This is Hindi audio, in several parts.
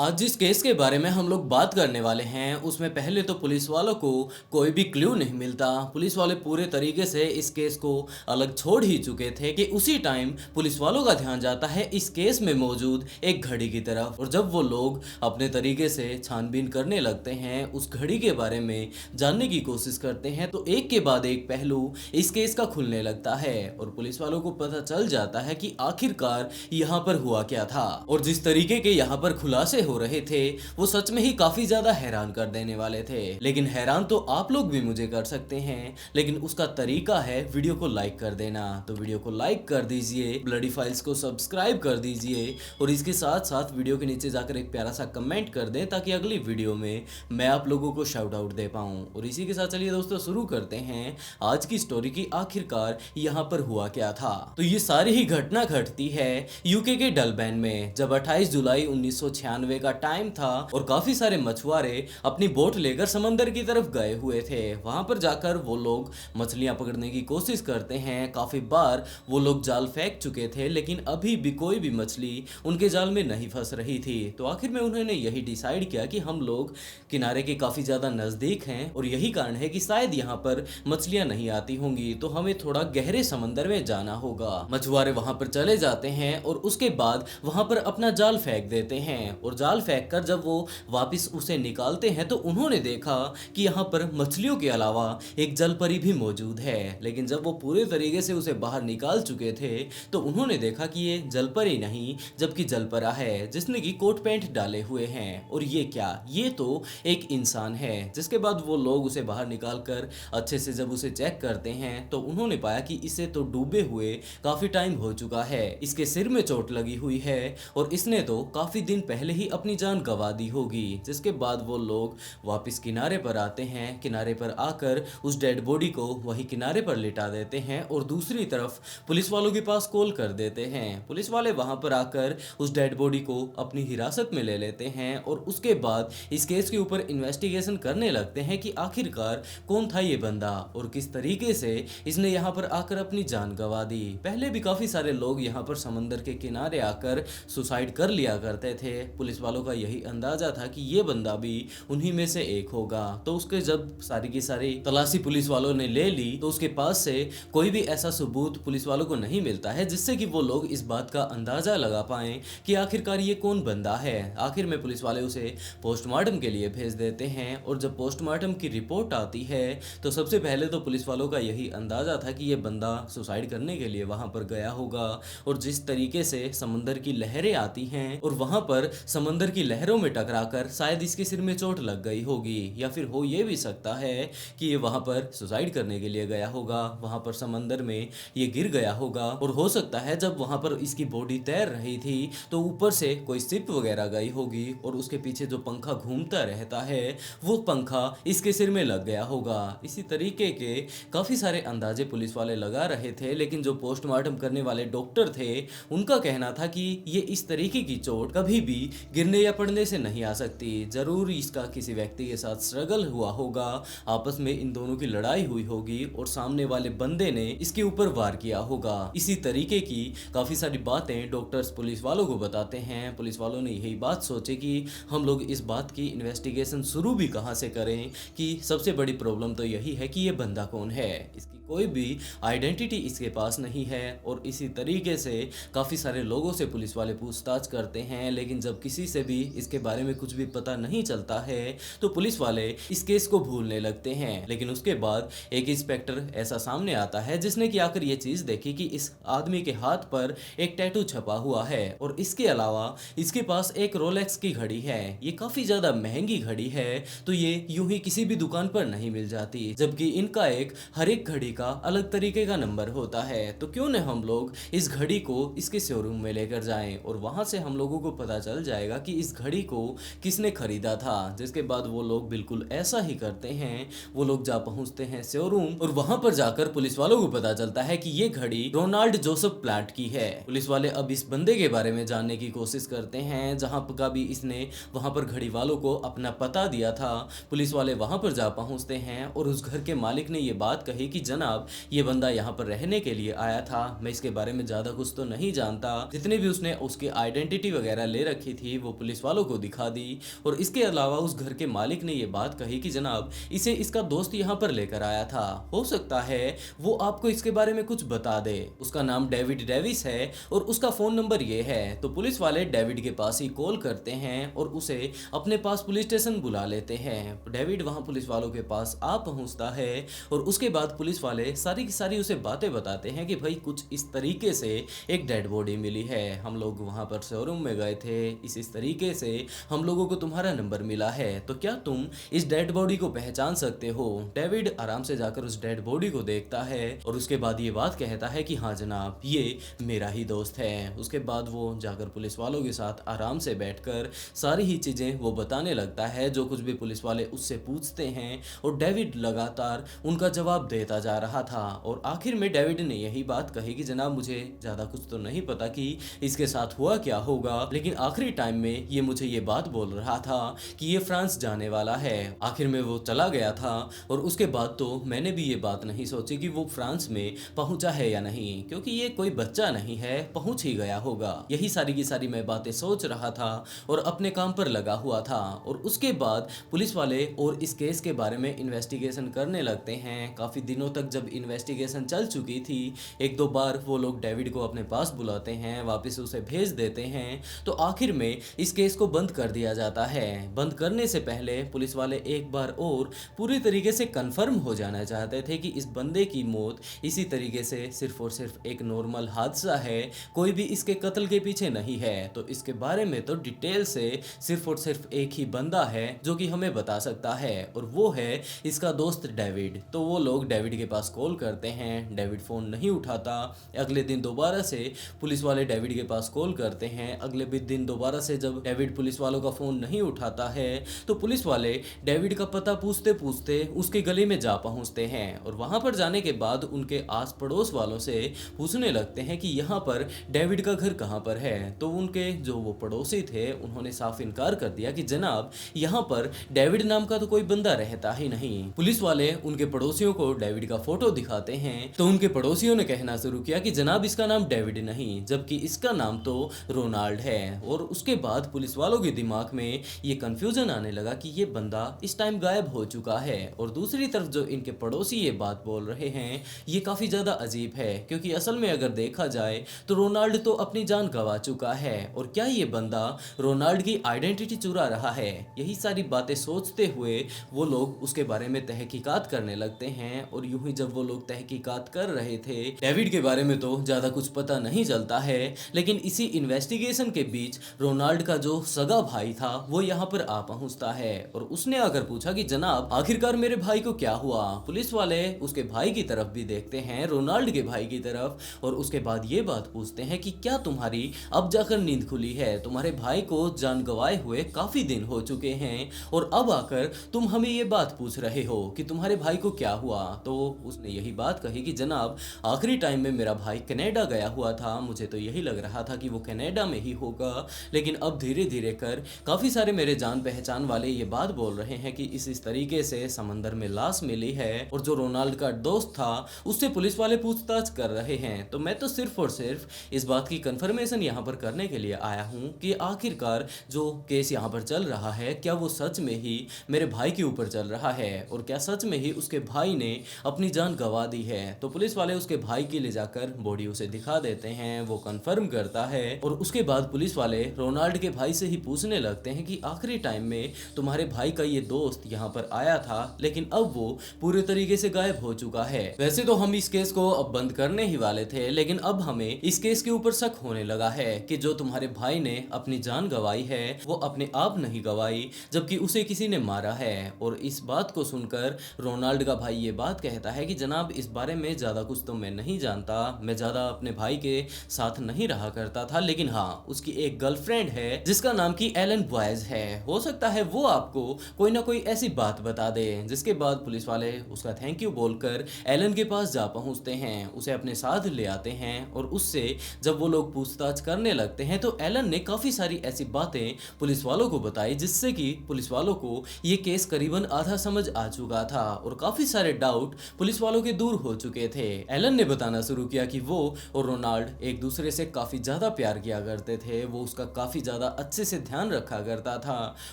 आज जिस केस के बारे में हम लोग बात करने वाले हैं उसमें पहले तो पुलिस वालों को कोई भी क्लू नहीं मिलता। पुलिस वाले पूरे तरीके से इस केस को अलग छोड़ ही चुके थे कि उसी टाइम पुलिस वालों का ध्यान जाता है इस केस में मौजूद एक घड़ी की तरफ, और जब वो लोग अपने तरीके से छानबीन करने लगते हैं, उस घड़ी के बारे में जानने की कोशिश करते हैं, तो एक के बाद एक पहलू इस केस का खुलने लगता है और पुलिस वालों को पता चल जाता है कि आखिरकार यहाँ पर हुआ क्या था। और जिस तरीके के यहाँ पर खुलासे हो रहे थे वो सच में ही काफी ज्यादा हैरान कर देने वाले थे। लेकिन हैरान तो आप लोग भी मुझे कर सकते हैं, लेकिन उसका तरीका है वीडियो को लाइक कर देना। तो वीडियो को लाइक कर दीजिए, ब्लडी फाइल्स को सब्सक्राइब कर दीजिए और इसके साथ साथ वीडियो के नीचे जाकर एक प्यारा सा कमेंट कर दें ताकि अगली वीडियो में मैं आप लोगों को शाउट आउट दे पाऊं। और इसी के साथ चलिए दोस्तों शुरू करते हैं आज की स्टोरी की आखिरकार यहाँ पर हुआ क्या था। तो ये सारी ही घटना घटती है यूके के डलबैन में, जब 28 जुलाई 1996 का टाइम था और काफी सारे मछुआरे अपनी बोट लेकर समंदर की तरफ गए हुए थे। वहां पर जाकर वो लोग मछलियां पकड़ने की कोशिश करते हैं। काफी बार वो लोग जाल फेंक चुके थे लेकिन अभी भी कोई भी मछली उनके जाल में नहीं फंस रही थी। तो आखिर में उन्होंने यही डिसाइड किया कि हम लोग किनारे के काफी ज्यादा नजदीक हैं और यही कारण है कि शायद यहाँ पर मछलियां नहीं आती होंगी, तो हमें थोड़ा गहरे समंदर में जाना होगा। मछुआरे वहां पर चले जाते हैं और उसके बाद वहां पर अपना जाल फेंक देते हैं और जाल फेंककर जब वो वापस उसे निकालते हैं तो उन्होंने देखा कि यहाँ पर मछलियों के अलावा एक जलपरी भी मौजूद है। लेकिन जब वो पूरे तरीके से उसे बाहर निकाल चुके थे तो उन्होंने देखा कि ये जलपरी नहीं जबकि जलपरा है जिसने की कोट पैंट डाले हुए हैं। और ये क्या, ये तो एक इंसान है। जिसके बाद वो लोग उसे बाहर निकाल कर अच्छे से जब उसे चेक करते हैं तो उन्होंने पाया कि इसे तो डूबे हुए काफी टाइम हो चुका है, इसके सिर में चोट लगी हुई है और इसने तो काफी दिन पहले ही अपनी जान गंवा दी होगी। जिसके बाद वो लोग वापस किनारे पर आते हैं। किनारे पर आकर उस डेड बॉडी को वही किनारे पर लिटा देते हैं और दूसरी तरफ पुलिस वालों के पास कॉल कर देते हैं। पुलिस वाले वहां पर आकर उस डेड बॉडी को अपनी हिरासत में ले लेते हैं और उसके बाद इस केस के ऊपर इन्वेस्टिगेशन करने लगते हैं कि आखिरकार कौन था ये बंदा और किस तरीके से इसने यहाँ पर आकर अपनी जान गंवा दी। पहले भी काफी सारे लोग यहाँ पर समंदर के किनारे आकर सुसाइड कर लिया करते थे। पुलिस वालों का यही अंदाजा था कि ये बंदा भी उन्हीं में से एक होगा। तो उसके जब सारी की सारी तलाशी पुलिस वालों ने ले ली तो उसके पास से कोई भी ऐसा सबूत पुलिस वालों को नहीं मिलता है जिससे कि वो लोग इस बात का अंदाजा लगा पाए कि आखिरकार ये कौन बंदा है। आखिर में पुलिस वाले उसे पोस्टमार्टम के लिए भेज देते हैं और जब पोस्टमार्टम की रिपोर्ट आती है तो सबसे पहले तो पुलिस वालों का यही अंदाजा था कि ये बंदा सुसाइड करने के लिए वहां पर गया होगा। और जिस तरीके से समंदर की लहरें आती हैं और वहां पर समंदर की लहरों में टकराकर शायद इसके सिर में चोट लग गई होगी, या फिर हो ये भी सकता है कि ये वहां पर सुसाइड करने के लिए गया होगा, वहां पर समंदर में ये गिर गया होगा। और हो सकता है जब वहां पर इसकी बॉडी तैर रही थी तो ऊपर से कोई शिप वगैरह गई होगी और उसके पीछे जो पंखा घूमता रहता है वो पंखा इसके सिर में लग गया होगा। इसी तरीके के काफी सारे अंदाजे पुलिस वाले लगा रहे थे, लेकिन जो पोस्टमार्टम करने वाले डॉक्टर थे उनका कहना था कि ये इस तरीके की चोट कभी भी गिरने या पड़ने से नहीं आ सकती। जरूर इसका किसी व्यक्ति के साथ स्ट्रगल हुआ होगा, आपस में इन दोनों की लड़ाई हुई होगी और सामने वाले बंदे ने इसके ऊपर वार किया होगा। इसी तरीके की काफी सारी बातें डॉक्टर्स पुलिस वालों को बताते हैं। पुलिस वालों ने यही बात सोची कि हम लोग इस बात की इन्वेस्टिगेशन शुरू भी कहां से करें कि सबसे बड़ी प्रॉब्लम तो यही है कि ये बंदा कौन है। इसकी कोई भी आइडेंटिटी इसके पास नहीं है। और इसी तरीके से काफी सारे लोगों से पुलिस वाले पूछताछ करते हैं, लेकिन जब किसी से भी इसके बारे में कुछ भी पता नहीं चलता है तो पुलिस वाले इस केस को भूलने लगते हैं। लेकिन उसके बाद एक इंस्पेक्टर ऐसा सामने आता है जिसने कि आकर ये चीज देखी कि इस आदमी के हाथ पर एक टैटू छपा हुआ है और इसके अलावा इसके पास एक रोलेक्स की घड़ी है। ये काफी ज्यादा महंगी घड़ी है, तो ये यूं ही किसी भी दुकान पर नहीं मिल जाती, जबकि इनका एक हर एक घड़ी का अलग तरीके का नंबर होता है। तो क्यों न हम लोग इस घड़ी को इसके शोरूम में लेकर जाएं और वहां से हम लोगों को पता चल जाएगा कि इस घड़ी को किसने खरीदा था। जिसके बाद वो लोग बिल्कुल ऐसा ही करते हैं, वो लोग जा पहुंचते हैं शोरूम और वहां पर जाकर पुलिस वालों को पता चलता है कि ये घड़ी रोनाल्ड जोसेफ प्लांट की है। पुलिस वाले अब इस बंदे के बारे में जानने की कोशिश करते हैं जहां का भी इसने वहां पर घड़ी वालों को अपना पता दिया था। पुलिस वाले वहां पर जा पहुंचते हैं और उस घर के मालिक ने ये बात कही कि जनाब जनाब ये बंदा यहाँ पर रहने के लिए आया था, मैं इसके बारे में ज़्यादा कुछ तो नहीं जानता। जितने भी उसने उसकी आइडेंटिटी वगैरह ले रखी थी वो पुलिस वालों को दिखा दी। और इसके अलावा उस घर के मालिक ने ये बात कही कि जनाब इसे इसका दोस्त यहाँ पर लेकर आया था, हो सकता है वो आपको इसके बारे में कुछ बता दे। उसका नाम डेविड डेविस है और उसका फ़ोन नंबर ये है। तो पुलिस वाले डेविड के पास ही कॉल करते हैं और उसे अपने पास पुलिस स्टेशन बुला लेते हैं। डेविड वहाँ पुलिस वालों के पास आ पहुँचता है और उसके बाद पुलिस वाले सारी की सारी उसे बातें बताते हैं कि भाई कुछ इस तरीके से एक डेड बॉडी मिली है, हम लोग वहाँ पर शोरूम में गए थे, इस तरीके से हम लोगों को तुम्हारा नंबर मिला है, तो क्या तुम इस डेड बॉडी को पहचान सकते हो। डेविड आराम से जाकर उस डेड बॉडी को देखता है और उसके बाद ये बात कहता है कि हाँ जनाब ये मेरा ही दोस्त है। उसके बाद वो जाकर पुलिस वालों के साथ आराम से बैठकर सारी ही चीज़ें वो बताने लगता है जो कुछ भी पुलिस वाले उससे पूछते हैं, और डेविड लगातार उनका जवाब देता जा रहा था। और आखिर में डेविड ने यही बात कही कि जनाब मुझे ज़्यादा कुछ तो नहीं पता कि इसके साथ हुआ क्या होगा, लेकिन आखिरी टाइम में ये मुझे ये बात बोल रहा था कि ये फ्रांस जाने वाला है। आखिर में वो चला गया था और उसके बाद तो मैंने भी ये बात नहीं सोची कि वो फ्रांस में पहुंचा है या नहीं, क्योंकि ये कोई बच्चा नहीं है, पहुंच ही गया होगा। यही सारी की सारी मैं बातें सोच रहा था और अपने काम पर लगा हुआ था। और उसके बाद पुलिस वाले और इस केस के बारे में इन्वेस्टिगेशन करने लगते हैं। काफ़ी दिनों तक जब इन्वेस्टिगेशन चल चुकी थी, एक दो बार वो लोग डेविड को अपने पास बुलाते हैं, वापस उसे भेज देते हैं, तो आखिर में इस केस को बंद कर दिया जाता है। बंद करने से पहले पुलिस वाले एक बार और पूरी तरीके से कंफर्म हो जाना चाहते थे कि इस बंदे की मौत इसी तरीके से सिर्फ और सिर्फ एक नॉर्मल हादसा है, कोई भी इसके कत्ल के पीछे नहीं है। तो इसके बारे में तो डिटेल से सिर्फ और सिर्फ एक ही बंदा है जो कि हमें बता सकता है, और वो है इसका दोस्त डेविड। तो वो लोग डेविड के पास कॉल करते हैं, डेविड फ़ोन नहीं उठाता। अगले दिन दोबारा से पुलिस वाले डेविड के पास कॉल करते हैं। अगले भी दिन दोबारा से जब डेविड पुलिस वालों का फ़ोन नहीं उठाता है तो पुलिस वाले डेविड का पता पूछते पूछते उसके गली में जा पहुंचते हैं, और वहां पर जाने के बाद उनके आस पड़ोस वालों से पूछने लगते हैं कि यहाँ पर डेविड का घर कहाँ पर है। तो उनके जो वो पड़ोसी थे उन्होंने साफ इनकार कर दिया कि जनाब यहाँ पर डेविड नाम का तो कोई बंदा रहता ही नहीं। पुलिस वाले उनके पड़ोसियों को डेविड का फोटो दिखाते हैं तो उनके पड़ोसियों ने कहना शुरू किया कि जनाब इसका नाम डेविड नहीं, जबकि इसका नाम तो रोनाल्ड है। और उसके बाद पुलिस वालों के दिमाग में ये कंफ्यूजन आने लगा कि ये बंदा इस टाइम गायब हो चुका है। और दूसरी तरफ जो इनके पड़ोसी ये बात बोल रहे हैं ये काफ़ी ज़्यादा अजीब है, क्योंकि असल में अगर देखा जाए तो रोनाल्ड तो अपनी जान गंवा चुका है, और क्या ये बंदा रोनाल्ड की आइडेंटिटी चुरा रहा है। यही सारी बातें सोचते हुए वो लोग उसके बारे में तहकीकात करने लगते हैं। और यूं ही जब वो लोग तहकीकात कर रहे थे, डेविड के बारे में तो ज़्यादा कुछ पता नहीं चलता है, लेकिन इसी इन्वेस्टिगेशन के बीच रोनाल्ड का जो सगा भाई था वो यहाँ पर आ पहुँचता है, और उसने आकर पूछा कि जनाब आखिरकार मेरे भाई को क्या हुआ। पुलिस वाले उसके भाई की तरफ भी देखते हैं, रोनाल्ड के भाई की तरफ, और उसके बाद ये बात पूछते हैं कि क्या तुम्हारी अब जाकर नींद खुली है, तुम्हारे भाई को जान गंवाए हुए काफ़ी दिन हो चुके हैं और अब आकर तुम हमें ये बात पूछ रहे हो कि तुम्हारे भाई को क्या हुआ। तो उसने यही बात कही कि जनाब आखिरी टाइम में मेरा भाई कनाडा गया हुआ था, मुझे तो यही लग रहा था कि वो कनाडा में ही होगा, लेकिन अब धीरे धीरे कर काफ़ी सारे मेरे जान पहचान वाले ये बात बोल रहे हैं कि इस तरीके से समंदर में लाश मिली है। और जो रोनाल्ड का दोस्त था उससे पुलिस वाले पूछताछ कर रहे हैं। तो मैं तो सिर्फ और सिर्फ इस बात की कंफर्मेशन यहाँ पर करने के लिए आया हूँ कि आखिरकार जो केस यहाँ पर चल रहा है क्या वो सच में ही मेरे भाई के ऊपर चल रहा है, और क्या सच में ही उसके भाई ने अपनी जान गंवा दी है। तो पुलिस वाले उसके भाई की ले जाकर बॉडी उसे दिखा देते हैं, वो कंफर्म करता है। और उसके बाद पुलिस वाले रोनाल्ड के भाई से ही पूछने लगते हैं कि आखिरी टाइम में तुम्हारे भाई का ये दोस्त यहाँ पर आया था, लेकिन अब वो पूरे तरीके से गायब हो चुका है। वैसे तो हम इस केस को अब बंद करने ही वाले थे, लेकिन अब हमें इस केस के ऊपर शक होने लगा है कि जो तुम्हारे भाई ने अपनी जान गंवाई है वो अपने आप नहीं गंवाई, जबकि उसे किसी ने मारा है। और इस बात को सुनकर रोनाल्ड का भाई ये बात कहता है कि जनाब इस बारे में ज़्यादा कुछ तो मैं नहीं जानता, मैं ज़्यादा अपने भाई के साथ नहीं रहा करता था, लेकिन हाँ उसकी एक गर्लफ्रेंड है जिसका नाम की एलन बॉयज है, हो सकता है वो आपको कोई ना कोई ऐसी बात बता दे। जिसके बाद पुलिस वाले उसका थैंक यू बोलकर एलन के पास जा पहुंचते हैं, उसे अपने साथ ले आते हैं। और उससे जब वो लोग पूछताछ करने लगते हैं तो एलन ने काफ़ी सारी ऐसी बातें पुलिस वालों को बताई जिससे कि पुलिस वालों को ये केस करीबन आधा समझ आ चुका था, और काफ़ी सारे डाउट पुलिस पुलिस वालों के दूर हो चुके थे। एलन ने बताना शुरू किया कि वो और रोनाल्ड एक दूसरे से काफी ज्यादा प्यार किया करते थे, वो उसका काफी ज्यादा अच्छे से ध्यान रखा करता था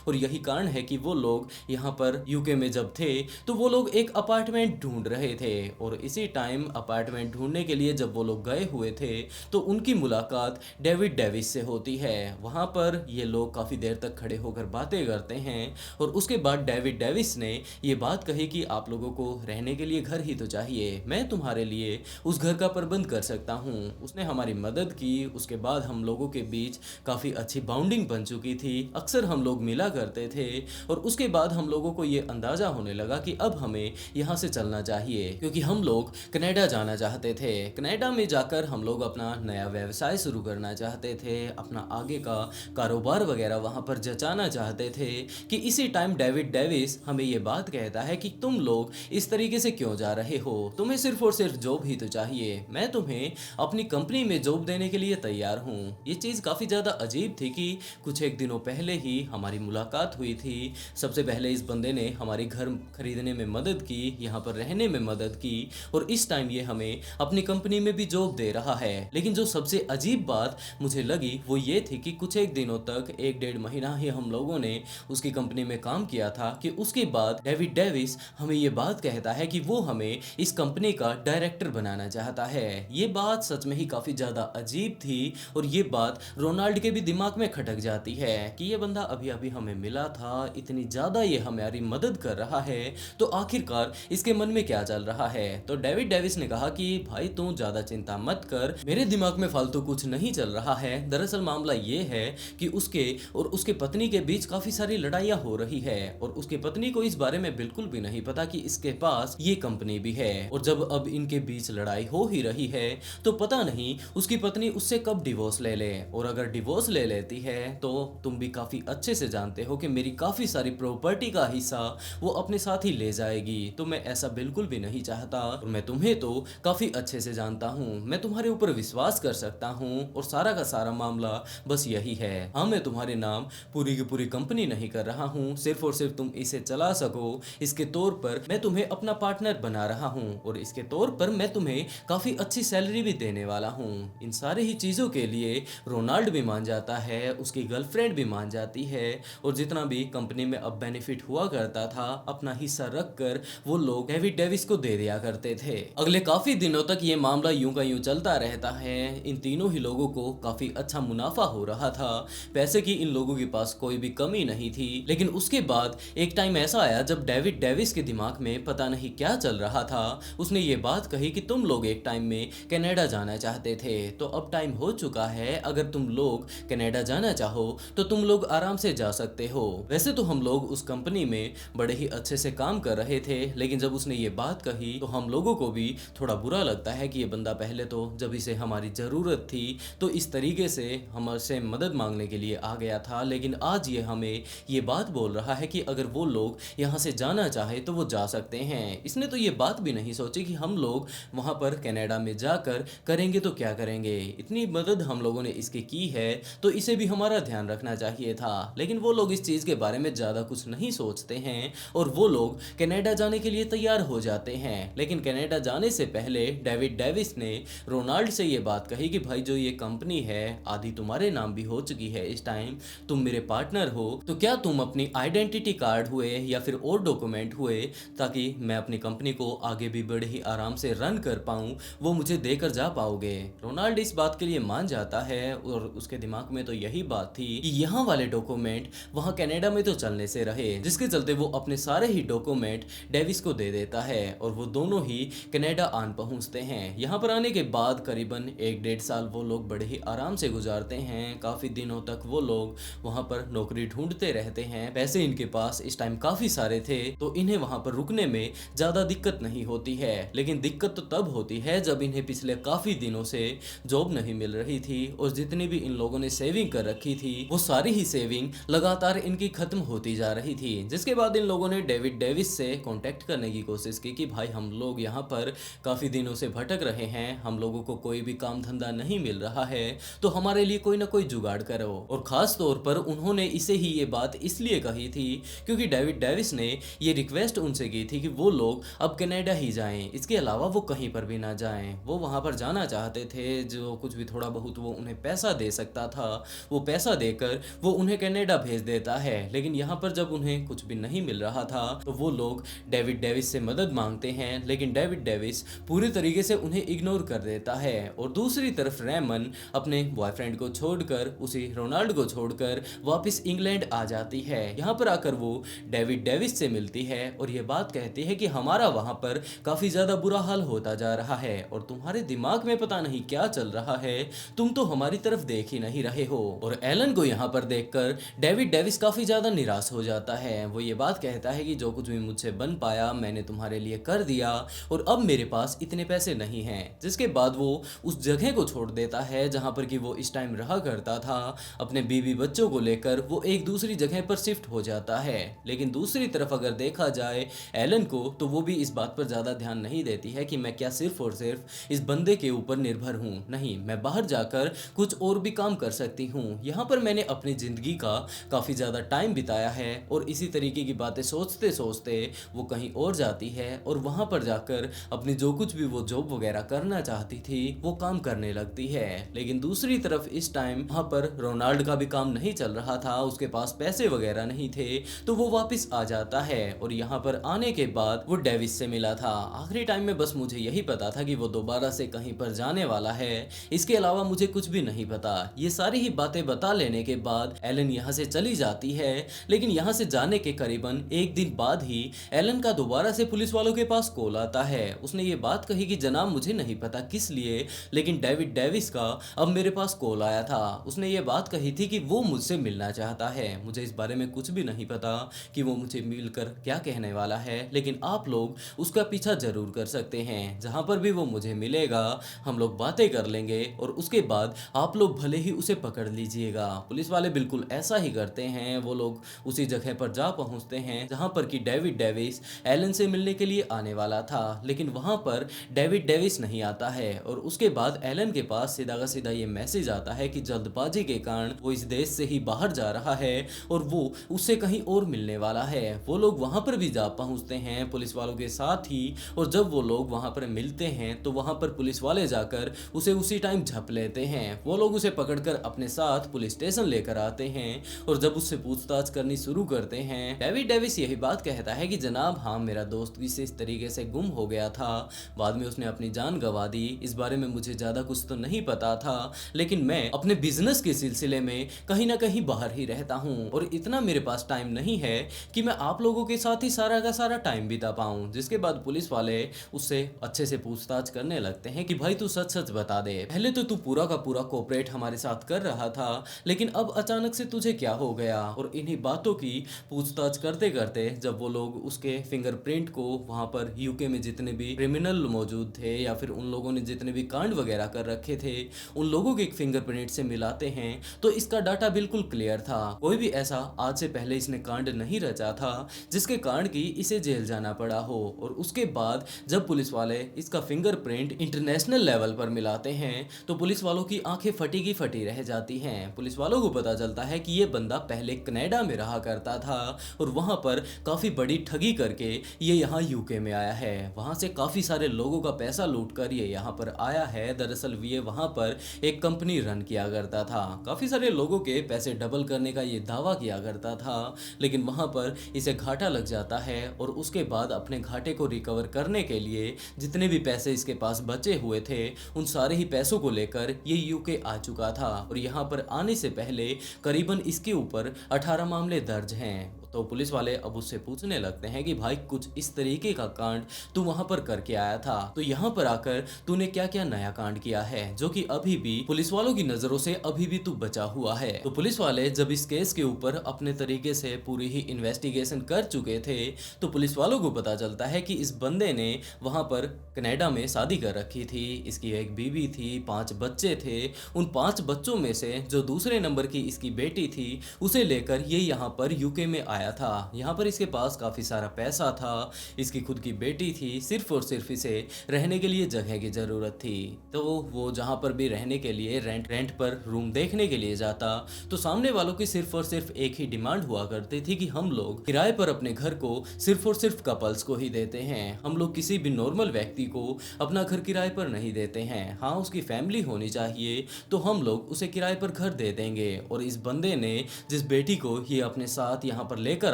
और यही कारण है कि वो लोग यहाँ पर यूके में जब थे तो वो लोग एक अपार्टमेंट ढूंढ रहे थे और इसी टाइम अपार्टमेंट ढूंढने के लिए जब वो लोग गए हुए थे तो उनकी मुलाकात डेविड डेविस से होती है। वहाँ पर ये लोग काफ़ी देर तक खड़े होकर बातें करते हैं और उसके बाद डेविड डेविस ने ये बात कही कि आप लोगों को रहने के लिए घर ही तो चाहिए, मैं तुम्हारे लिए उस घर का प्रबंध कर सकता हूँ। उसने हमारी मदद की। उसके बाद हम लोगों के बीच काफ़ी अच्छी बाउंडिंग बन चुकी थी, अक्सर हम लोग मिला करते थे और उसके बाद हम लोगों को ये अंदाज़ा होने लगा कि अब हमें यहाँ से चलना चाहिए क्योंकि हम लोग कनाडा जाना चाहते थे। कनाडा में जाकर हम लोग अपना नया व्यवसाय शुरू करना चाहते थे, अपना आगे का कारोबार वगैरह वहाँ पर जचाना चाहते थे कि इसी टाइम डेविड डेविस हमें ये बात कहता है कि तुम लोग इस तरीके से क्यों जा रहे हो, तुम्हें सिर्फ और सिर्फ जॉब ही तो चाहिए, मैं तुम्हें अपनी कंपनी में जॉब देने के लिए तैयार हूँ। ये चीज़ काफ़ी ज़्यादा अजीब थी कि कुछ एक दिनों पहले ही हमारी मुलाकात हुई थी। सबसे पहले इस बंदे ने हमारी घर खरीदने में मदद की, यहाँ पर रहने में मदद की और इस टाइम ये हमें अपनी कंपनी में भी जॉब दे रहा है। लेकिन जो सबसे अजीब बात मुझे लगी वो ये थी कि कुछ एक दिनों तक 1-1.5 महीना ही हम लोगों ने उसकी कंपनी में काम किया था कि उसके बाद डेविड डेविस हमें ये बात कहता है कि वो हमें इस कंपनी का डायरेक्टर बनाना चाहता है। ये बात सच में ही काफ़ी ज़्यादा अजीब थी और ये बात रोनाल्ड के भी दिमाग में खटक जाती है कि ये बंदा अभी अभी हमें मिला था, इतनी ज़्यादा ये हमारी मदद कर रहा है, तो आखिरकार इसके मन में क्या चल रहा है। तो डेविड डेविस ने कहा कि भाई तू ज़्यादा चिंता मत कर, मेरे दिमाग में फालतू कुछ नहीं चल रहा है। दरअसल मामला ये है कि उसके और उसके पत्नी के बीच काफ़ी सारी लड़ाइयाँ हो रही है और उसके पत्नी को इस बारे में बिल्कुल भी नहीं पता कि इसके पास ये कंपनी भी है। और जब अब इनके बीच लड़ाई हो ही रही है तो पता नहीं उसकी पत्नी उससे कब डिवोर्स ले ले, और अगर डिवोर्स ले लेती है तो तुम भी काफ़ी अच्छे से जानते हो कि मेरी काफ़ी सारी प्रॉपर्टी का हिस्सा वो अपने साथ ही ले जाएगी। तो मैं ऐसा बिल्कुल भी नहीं चाहता और मैं तुम्हें तो काफ़ी अच्छे से जानता हूँ, मैं तुम्हारे ऊपर विश्वास कर सकता हूँ और सारा का सारा मामला बस यही है। हाँ, मैं तुम्हारे नाम पूरी की पूरी कंपनी नहीं कर रहा हूँ, सिर्फ और सिर्फ तुम इसे चला सको इसके तौर पर मैं तुम्हें अपना पार्टनर बना रहा हूँ और इसके तौर पर मैं तुम्हें काफ़ी अच्छी सैलरी भी देने वाला हूँ। इन सारे ही चीज़ों के लिए रोनाल्ड भी मान जाता है, उसकी गर्लफ्रेंड भी मान जाती है और जितना भी कंपनी में अब बेनिफिट हुआ करता था अपना हिस्सा रख कर वो लोग डेविड डेविस को दे दिया करते थे। अगले काफ़ी दिनों तक ये मामला यूं का यूं चलता रहता है। इन तीनों ही लोगों को काफ़ी अच्छा मुनाफा हो रहा था, पैसे की इन लोगों के पास कोई भी कमी नहीं थी। लेकिन उसके बाद एक टाइम ऐसा आया जब डेविड डेविस के दिमाग में पता नहीं क्या चल रहा था। उसने ये बात कही कि तुम लोग एक टाइम में कनाडा जाना चाहते थे, तो अब टाइम हो चुका है, अगर तुम लोग कनाडा जाना चाहो तो तुम लोग आराम से जा सकते हो। वैसे तो हम लोग उस कंपनी में बड़े ही अच्छे से काम कर रहे थे, लेकिन जब उसने ये बात कही तो हम लोगों को भी थोड़ा बुरा लगता है कि ये बंदा पहले तो जब इसे हमारी ज़रूरत थी तो इस तरीके से हमसे मदद मांगने के लिए आ गया था, लेकिन आज ये हमें ये बात बोल रहा है कि अगर वो लोग यहाँ से जाना चाहे तो वो जा सकते हैं। इसने तो ये बात भी नहीं सोची कि हम लोग वहाँ पर कनाडा में जाकर करेंगे तो क्या करेंगे। इतनी मदद हम लोगों ने इसकी की है तो इसे भी हमारा ध्यान रखना चाहिए था। लेकिन वो लोग इस चीज़ के बारे में ज़्यादा कुछ नहीं सोचते हैं और वो लोग कनाडा जाने के लिए तैयार हो जाते हैं। लेकिन कनाडा जाने से पहले डेविड डेविस ने रोनाल्ड से ये बात कही कि भाई जो ये कंपनी है आधी तुम्हारे नाम भी हो चुकी है, इस टाइम तुम मेरे पार्टनर हो, तो क्या तुम अपनी आइडेंटिटी कार्ड हुए या फिर और डॉक्यूमेंट हुए ताकि मैं अपनी कंपनी को आगे भी बड़े ही आराम से रन कर पाऊँ वो मुझे देकर जा पाओगे। रोनाल्ड इस बात के लिए मान जाता है और उसके दिमाग में तो यही बात थी कि यहाँ वाले डॉक्यूमेंट वहाँ कनाडा में तो चलने से रहे, जिसके चलते वो अपने सारे ही डॉक्यूमेंट डेविस को दे देता है और वो दोनों ही कनाडा आन पहुँचते हैं। यहाँ पर आने के बाद करीबन 1-1.5 साल वो लोग बड़े ही आराम से गुजारते हैं। काफ़ी दिनों तक वो लोग वहाँ पर नौकरी ढूंढते रहते हैं। पैसे इनके पास इस टाइम काफ़ी सारे थे तो इन्हें वहाँ पर रुकने में ज़्यादा दिक्कत नहीं होती है। लेकिन दिक्कत तो तब होती है जब इन्हें पिछले काफ़ी दिनों से जॉब नहीं मिल रही थी और जितनी भी इन लोगों ने सेविंग कर रखी थी वो सारी ही सेविंग लगातार इनकी खत्म होती जा रही थी। जिसके बाद इन लोगों ने डेविड डेविस से कांटेक्ट करने की कोशिश की कि भाई हम लोग यहाँ पर काफ़ी दिनों से भटक रहे हैं, हम लोगों को कोई भी काम धंधा नहीं मिल रहा है, तो हमारे लिए कोई ना कोई जुगाड़ करो। और ख़ास तौर पर उन्होंने इसे ही ये बात इसलिए कही थी क्योंकि डेविड डेविस ने ये रिक्वेस्ट उनसे की थी कि वो लोग अब कनाडा ही जाएं, इसके अलावा वो कहीं पर भी ना जाएं। वो वहाँ पर जाना चाहते थे, जो कुछ भी थोड़ा बहुत वो उन्हें पैसा दे सकता था वो पैसा देकर वो उन्हें कनाडा भेज देता है। लेकिन यहाँ पर जब उन्हें कुछ भी नहीं मिल रहा था तो वो लोग डेविड डेविस से मदद मांगते हैं, लेकिन डेविड डेविस पूरी तरीके से उन्हें इग्नोर कर देता है। और दूसरी तरफ रेमन अपने बॉयफ्रेंड को छोड़कर, उसी रोनाल्ड को छोड़कर वापस इंग्लैंड आ जाती है। यहाँ पर आकर वो डेविड डेविस से मिलती है और ये बात कहती है कि हमारा वहाँ पर काफ़ी ज़्यादा बुरा हाल होता जा रहा है और तुम्हारे दिमाग में पता नहीं क्या चल रहा है, तुम तो हमारी तरफ देख ही नहीं रहे हो। और एलन को यहाँ पर देखकर डेविड डेविस काफ़ी ज़्यादा निराश हो जाता है। वो ये बात कहता है कि जो कुछ भी मुझसे बन पाया मैंने तुम्हारे लिए कर दिया और अब मेरे पास इतने पैसे नहीं हैं। जिसके बाद वो उस जगह को छोड़ देता है जहाँ पर कि वो इस टाइम रहा करता था। अपने बीवी बच्चों को लेकर वो एक दूसरी जगह पर शिफ्ट हो जाता है। लेकिन दूसरी तरफ अगर देखा जाए एलन को, तो वो भी इस बात पर ज़्यादा ध्यान नहीं देती है कि मैं क्या सिर्फ और सिर्फ इस बंदे के ऊपर निर्भर हूँ। नहीं, मैं बाहर जाकर कुछ और भी काम कर सकती हूँ। यहाँ पर मैंने अपनी ज़िंदगी का काफ़ी ज़्यादा टाइम बिताया है और इसी तरीके की बातें सोचते सोचते वो कहीं और जाती है और वहाँ पर जाकर अपनी जो कुछ भी वो जॉब वगैरह करना चाहती थी वो काम करने लगती है। लेकिन दूसरी तरफ इस टाइम वहाँ पर रोनाल्ड का भी काम नहीं चल रहा था, उसके पास पैसे वगैरह नहीं थे, तो वो वापस आ जाता है। और यहाँ पर आने के बाद वो डेविस से मिला था। आखिरी टाइम में बस मुझे यही पता था कि वो दोबारा से कहीं पर जाने वाला है, इसके अलावा मुझे कुछ भी नहीं पता। ये सारी ही बातें बता लेने के बाद एलन यहाँ से चली जाती है। लेकिन यहाँ से जाने के करीबन एक दिन बाद ही एलन का दोबारा से पुलिस वालों के पास कॉल आता है। उसने ये बात कही कि जनाब मुझे नहीं पता किस लिए, लेकिन डेविड डेविस का अब मेरे पास कॉल आया था। उसने ये बात कही थी कि वो मुझसे मिलना चाहता है। मुझे इस बारे में कुछ भी नहीं पता कि वो मुझे मिलकर क्या कहने वाला है, लेकिन आप लोग उसका पीछा जरूर कर सकते हैं। जहाँ पर भी वो मुझे मिलेगा हम लोग बातें कर लेंगे और उसके बाद आप लोग भले ही उसे पकड़ लीजिएगा। पुलिस वाले बिल्कुल ऐसा ही करते हैं। वो लोग उसी जगह पर जा पहुंचते हैं जहां पर कि डेविड डेविस एलन से मिलने के लिए आने वाला था, लेकिन वहां पर डेविड डेविस नहीं आता है। और उसके बाद एलन के पास सीधा का सीधा ये मैसेज आता है कि जल्दबाजी के कारण वो इस देश से ही बाहर जा रहा है और वो उससे कहीं और मिलने वाला है। वो लोग वहां पर भी जा पहुंचते हैं पुलिस वालों के साथ ही, और जब वो लोग वहां पर मिलते हैं तो वहां पर पुलिस वाले जाकर उसे उसी टाइम झप लेते हैं। वो लोग उसे पकड़कर अपने साथ पुलिस स्टेशन लेकर आते हैं और जब उससे पूछताछ करनी शुरू करते हैं, डेविड डेविस यही बात कहता है कि जनाब हाँ, मेरा दोस्त भी इस तरीके से गुम हो गया था, बाद में उसने अपनी जान गंवा दी। इस बारे में मुझे ज़्यादा कुछ तो नहीं पता था, लेकिन मैं अपने बिजनेस के सिलसिले में कहीं ना कहीं बाहर ही रहता हूँ और इतना मेरे पास टाइम नहीं है कि मैं आप लोगों के साथ ही सारा का सारा टाइम बिता पाऊँ। जिसके बाद पुलिस वाले उससे अच्छे से पूछताछ करने लगते हैं कि भाई तू सच सच बता दे, पहले तो तू पूरा का पूरा कोऑपरेट हमारे साथ कर रहा था, लेकिन अब अचानक से तुझे क्या हो गया। और इन्हीं बातों की पूछताछ करते करते जब वो लोग उसके फिंगरप्रिंट को वहां पर यूके में जितने भी क्रिमिनल मौजूद थे या फिर उन लोगों ने जितने भी कांड वगैरह कर रखे थे उन लोगों के फिंगरप्रिंट से मिलाते हैं तो इसका डाटा बिल्कुल क्लियर था। कोई भी ऐसा आज से पहले इसने कांड नहीं रचा था जिसके कारण की इसे जेल जाना पड़ा हो। और उसके बाद जब पुलिस वाले इसका फिंगरप्रिंट इंटरनेशनल लेवल पर मिलाते हैं तो पुलिस वालों की आंखें फटी की फटी रह जाती हैं। पुलिस वालों को पता चलता है कि ये बंदा पहले कनाडा में रहा करता था और वहां पर काफी बड़ी ठगी करके ये यहाँ यूके में आया है। वहां से काफी सारे लोगों का पैसा लूट कर ये यहाँ पर आया है। दरअसल ये वहां पर एक कंपनी रन किया करता था, काफी सारे लोगों के पैसे डबल करने का ये दावा किया करता था, लेकिन वहां पर इसे घाटा लग जाता है और उसके बाद अपने घाटे को रिकवर करने के लिए जितने भी पैसे इसके पास बचे हुए थे उन सारे ही पैसों को लेकर ये यूके आ चुका था। और यहाँ पर आने से पहले करीबन इसके ऊपर 18 मामले दर्ज हैं। तो पुलिस वाले अब उससे पूछने लगते हैं कि भाई कुछ इस तरीके का कांड तू वहां पर करके आया था, तो यहाँ पर आकर तूने क्या क्या नया कांड किया है जो कि अभी भी पुलिस वालों की नजरों से अभी भी तू बचा हुआ है। तो पुलिस वाले जब इस केस के ऊपर अपने तरीके से पूरी ही इन्वेस्टिगेशन कर चुके थे तो पुलिस वालों को पता चलता है कि इस बंदे ने वहां पर कनाडा में शादी कर रखी थी। इसकी एक बीवी थी, 5 बच्चे थे। उन 5 बच्चों में से जो दूसरे नंबर की इसकी बेटी थी उसे लेकर ये यहाँ पर यूके में आया था। यहाँ पर इसके पास काफ़ी सारा पैसा था, इसकी खुद की बेटी थी, सिर्फ और सिर्फ इसे रहने के लिए जगह की ज़रूरत थी। तो वो जहाँ पर भी रहने के लिए रेंट पर रूम देखने के लिए जाता, तो सामने वालों की सिर्फ और सिर्फ एक ही डिमांड हुआ करती थी कि हम लोग किराए पर अपने घर को सिर्फ और सिर्फ कपल्स को ही देते हैं, हम लोग किसी भी नॉर्मल व्यक्ति को अपना घर किराए पर नहीं देते हैं। हाँ, उसकी फैमिली होनी चाहिए तो हम लोग उसे किराए पर घर दे देंगे। और इस बंदे ने जिस बेटी को ये अपने साथ यहाँ पर लेकर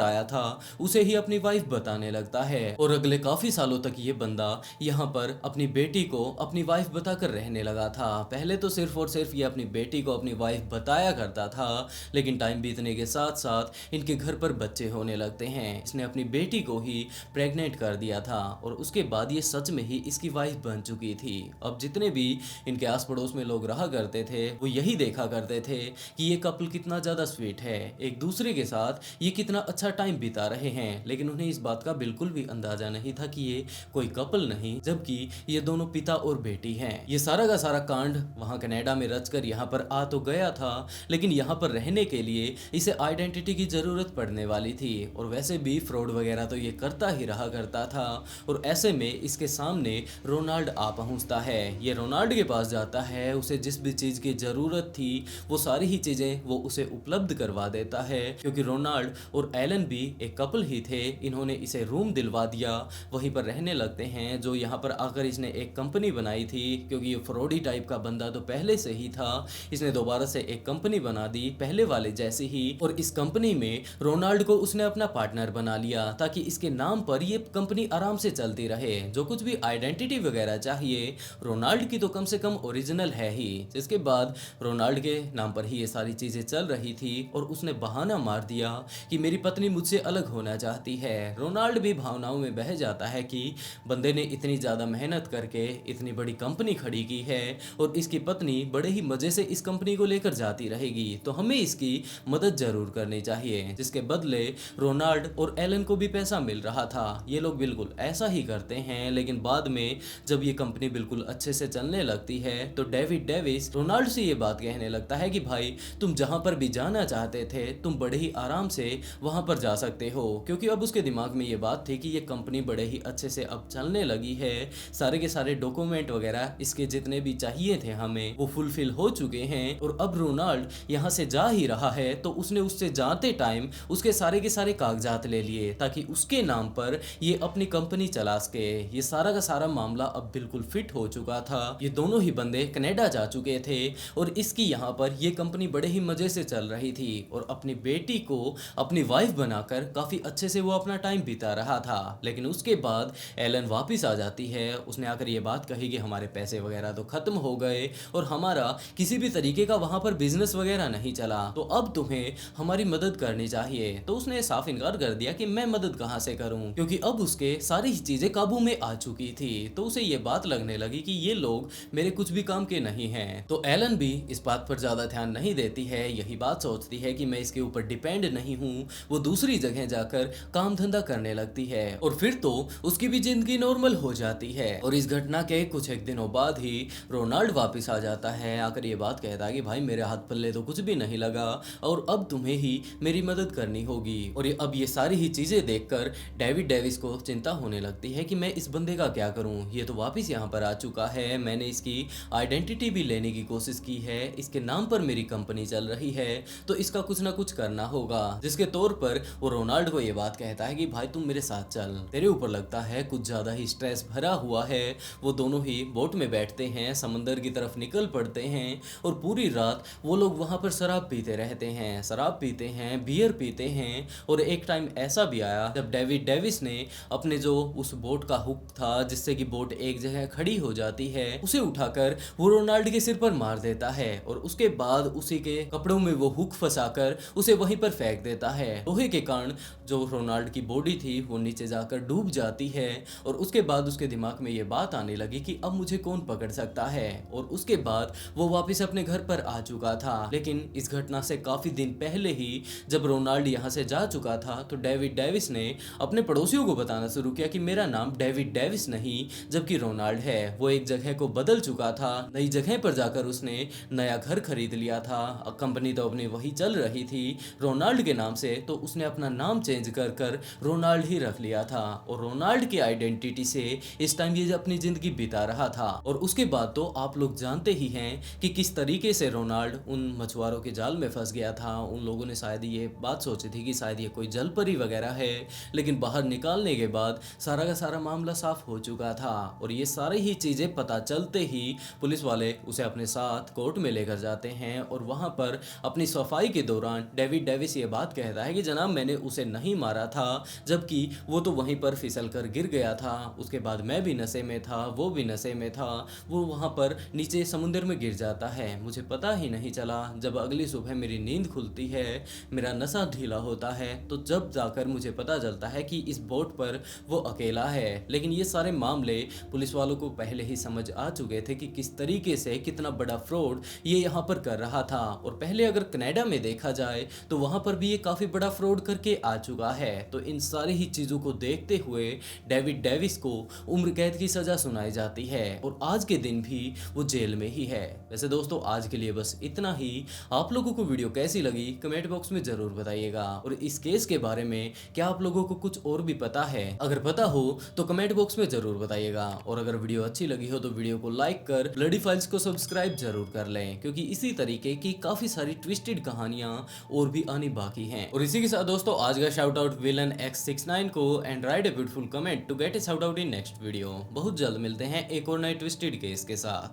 आया था, उसे ही अपनी वाइफ बताने लगता है। और अगले काफी सालों तक ये बंदा यहाँ पर अपनी बेटी को अपनी वाइफ बताकर रहने लगा था। पहले तो सिर्फ और सिर्फ ये अपनी बेटी को अपनी वाइफ बताया करता था, लेकिन टाइम बीतने के साथ साथ इनके घर पर बच्चे होने लगते हैं। इसने अपनी बेटी को ही प्रेग्नेंट कर दिया था और उसके बाद ये सच में ही इसकी वाइफ बन चुकी थी। अब जितने भी इनके आस पड़ोस में लोग रहा करते थे, वो यही देखा करते थे कि ये कपल कितना ज़्यादा स्वीट है, एक दूसरे के साथ ये कितना अच्छा टाइम बिता रहे हैं। लेकिन उन्हें इस बात का बिल्कुल भी अंदाजा नहीं था कि ये कोई कपल नहीं, जबकि ये दोनों पिता और बेटी हैं। ये सारा का सारा कांड वहाँ कनाडा में रचकर यहाँ पर आ तो गया था, लेकिन यहाँ पर रहने के लिए इसे आइडेंटिटी की ज़रूरत पड़ने वाली थी। और वैसे भी फ्रॉड वगैरह तो ये करता ही रहा करता था। और ऐसे में इसके सामने रोनाल्ड आ पहुँचता है। ये रोनाल्ड के पास जाता है, उसे जिस भी चीज़ की ज़रूरत थी वो सारी ही चीज़ें वो उसे उपलब्ध करवा देता है, क्योंकि रोनाल्ड और एलन भी एक कपल ही थे। इन्होंने इसे रूम दिलवा दिया, वहीं पर रहने लगते हैं। जो यहाँ पर आकर इसने एक कंपनी बनाई थी, क्योंकि ये फ्रॉडी टाइप का बंदा तो पहले से ही था, इसने दोबारा से एक कंपनी बना दी पहले वाले जैसी ही। और इस कंपनी में रोनाल्ड को उसने अपना पार्टनर बना लिया, ताकि इसके नाम पर ये कंपनी आराम से चलती रहे। जो कुछ भी आइडेंटिटी वगैरह चाहिए, रोनाल्ड की तो कम से कम ओरिजिनल है ही। जिसके बाद रोनाल्ड के नाम पर ही ये सारी चीज़ें चल रही थी और उसने बहाना मार दिया कि मेरी पत्नी मुझसे अलग होना चाहती है। रोनाल्ड भी भावनाओं में बह जाता है कि बंदे ने इतनी ज़्यादा मेहनत करके इतनी बड़ी कंपनी खड़ी की है और इसकी पत्नी बड़े ही मज़े से इस कंपनी को लेकर जाती रहेगी, तो हमें इसकी मदद ज़रूर करनी चाहिए। जिसके बदले रोनाल्ड और एलन को भी पैसा मिल रहा था। ये लोग बिल्कुल ऐसा ही करते हैं, लेकिन बाद में जब ये कंपनी बिल्कुल अच्छे से चलने लगती है, तो डेविड डेविस रोनाल्ड से ये बात कहने लगता है कि भाई, तुम जहाँ पर भी जाना चाहते थे, तुम बड़े ही आराम से वहाँ पर जा सकते हो। क्योंकि अब उसके दिमाग में ये बात थी कि ये कंपनी बड़े ही अच्छे से अब चलने लगी है, सारे के सारे डॉक्यूमेंट वगैरह इसके जितने भी चाहिए थे हमें, वो फुलफिल हो चुके हैं। और अब रोनाल्ड यहाँ से जा ही रहा है, तो उसने उससे जाते टाइम उसके सारे के सारे कागजात ले लिए, ताकि उसके नाम पर ये अपनी कंपनी चला सके। ये सारा का सारा मामला अब बिल्कुल फिट हो चुका था। ये दोनों ही बंदे कनाडा जा चुके थे और इसकी यहाँ पर ये कंपनी बड़े ही मजे से चल रही थी और अपनी बेटी को अपनी वाइफ बनाकर काफी अच्छे से वो अपना टाइम बिता रहा था। लेकिन उसके बाद एलन वापस आ जाती है। उसने आकर ये बात कही कि हमारे पैसे वगैरह तो खत्म हो गए और हमारा किसी भी तरीके का वहां पर बिजनेस वगैरह नहीं चला, तो अब तुम्हें हमारी मदद करनी चाहिए। तो उसने साफ इनकार कर दिया कि मैं मदद कहां से करूं, क्योंकि अब उसके सारी चीजें काबू में आ चुकी थी। तो उसे ये बात लगने लगी कि ये लोग मेरे कुछ भी काम के नहीं हैं। तो एलन भी इस बात पर ज्यादा ध्यान नहीं देती है, यही बात सोचती है कि मैं इसके ऊपर डिपेंड नहीं हूँ। वो दूसरी जगह जाकर काम धंधा करने लगती है और फिर तो उसकी भी जिंदगी नॉर्मल हो जाती है। और इस घटना के कुछ एक दिनों बाद ही रोनाल्ड वापस आ जाता है, आकर ये बात कहता है कि भाई, मेरे हाथ पल्ले तो कुछ भी नहीं लगा और अब तुम्हें ही मेरी मदद करनी होगी। और अब ये सारी ही चीजें देखकर डेविड डेविस को चिंता होने लगती है कि मैं इस बंदे का क्या करूं। ये तो वापस यहाँ पर आ चुका है, मैंने इसकी आइडेंटिटी भी लेने की कोशिश की है, इसके नाम पर मेरी कंपनी चल रही है, तो इसका कुछ ना कुछ करना होगा। जिसके तौर पर वो रोनाल्ड को ये बात कहता है कि भाई, तुम मेरे साथ चल, तेरे ऊपर लगता है कुछ ज्यादा ही स्ट्रेस भरा हुआ है। वो दोनों ही बोट में बैठते हैं, समंदर की तरफ निकल पड़ते हैं और पूरी रात वो लोग वहां पर शराब पीते रहते हैं, शराब पीते हैं, बियर पीते हैं। और एक टाइम ऐसा भी आया जब डेविड डेविस ने अपने जो उस बोट का हुक था, जिससे कि बोट एक जगह खड़ी हो जाती है, उसे उठाकर वो रोनाल्ड के सिर पर मार देता है और उसके बाद उसी के कपड़ों में वो हुक फंसाकर उसे वहीं पर फेंक देता है। लोहे के कारण जो रोनाल्ड की बॉडी थी वो नीचे जाकर डूब जाती है और उसके बाद उसके दिमाग में ये बात आने लगी कि अब मुझे कौन पकड़ सकता है। और उसके बाद वो वापस अपने घर पर आ चुका था। लेकिन इस घटना से काफी दिन पहले ही जब रोनाल्ड यहाँ से जा चुका था, तो डेविड डेविस ने अपने पड़ोसियों को बताना शुरू किया कि मेरा नाम डेविड डेविस नहीं जबकि रोनाल्ड है। वो एक जगह को बदल चुका था, नई जगह पर जाकर उसने नया घर खरीद लिया था, कंपनी तो अपनी वही चल रही थी रोनाल्ड के नाम से, तो तो उसने अपना नाम चेंज कर कर रोनाल्ड ही रख लिया था और रोनाल्ड की आइडेंटिटी से इस टाइम ये अपनी ज़िंदगी बिता रहा था। और उसके बाद तो आप लोग जानते ही हैं कि किस तरीके से रोनाल्ड उन मछुआरों के जाल में फंस गया था। उन लोगों ने शायद ये बात सोची थी कि शायद ये कोई जल परी वगैरह है, लेकिन बाहर निकालने के बाद सारा का सारा मामला साफ हो चुका था। और ये सारी ही चीज़ें पता चलते ही पुलिस वाले उसे अपने साथ कोर्ट में लेकर जाते हैं और वहाँ पर अपनी सफाई के दौरान डेविड डेविस ये बात कहता है कि जनाब मैंने उसे नहीं मारा था, जबकि वो तो वहीं पर फिसल कर गिर गया था। उसके बाद मैं भी नशे में था, वो भी नशे में था, वो वहाँ पर नीचे समुद्र में गिर जाता है, मुझे पता ही नहीं चला। जब अगली सुबह मेरी नींद खुलती है, मेरा नशा ढीला होता है, तो जब जाकर मुझे पता चलता है कि इस बोट पर वो अकेला है। लेकिन ये सारे मामले पुलिस वालों को पहले ही समझ आ चुके थे कि किस तरीके से कितना बड़ा फ्रॉड ये यहाँ पर कर रहा था। और पहले अगर कनाडा में देखा जाए तो वहाँ पर भी ये काफ़ी बड़ा फ्रॉड करके आ चुका है। तो इन सारी ही चीज़ों को देखते हुए डेविड डेविस को उम्र कैद की सज़ा सुनाई जाती है और आज के दिन भी वो जेल में ही है। वैसे दोस्तों आज के लिए बस इतना ही। आप लोगों को वीडियो कैसी लगी कमेंट बॉक्स में ज़रूर बताइएगा। और इस केस के बारे में क्या आप लोगों को कुछ और भी पता है? अगर पता हो तो कमेंट बॉक्स में ज़रूर बताइएगा। और अगर वीडियो अच्छी लगी हो तो वीडियो को लाइक कर ब्लडी फाइल्स को सब्सक्राइब जरूर कर लें, क्योंकि इसी तरीके की काफ़ी सारी ट्विस्टेड कहानियां और भी आनी बाकी हैं। और इसी के साथ दोस्तों आज का शाउट आउट विलन X69 को and write a beautiful comment to get a shout out in next video. बहुत जल्द मिलते हैं एक और नए ट्विस्टेड केस के साथ।